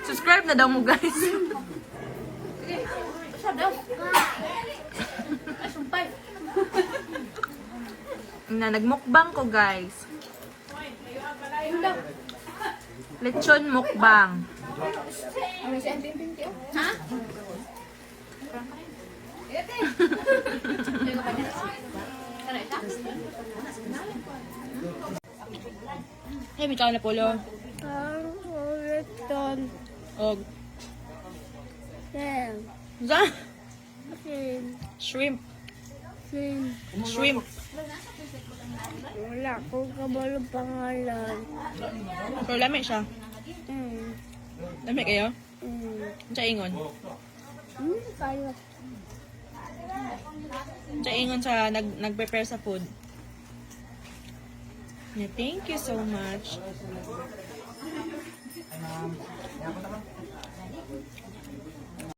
Subscribe na daw mo guys. Na nagmukbang ko guys. Lechon mukbang. Ha? Hey, bitaw na polo. Og. Za? Shrimp. Shrimp. Wala ko kabalo pangalan. Pero lami siya. Lami kayo? Sa ingon. Kayo. Sa ingon sa nag-prepare sa food. Yeah, thank you so much.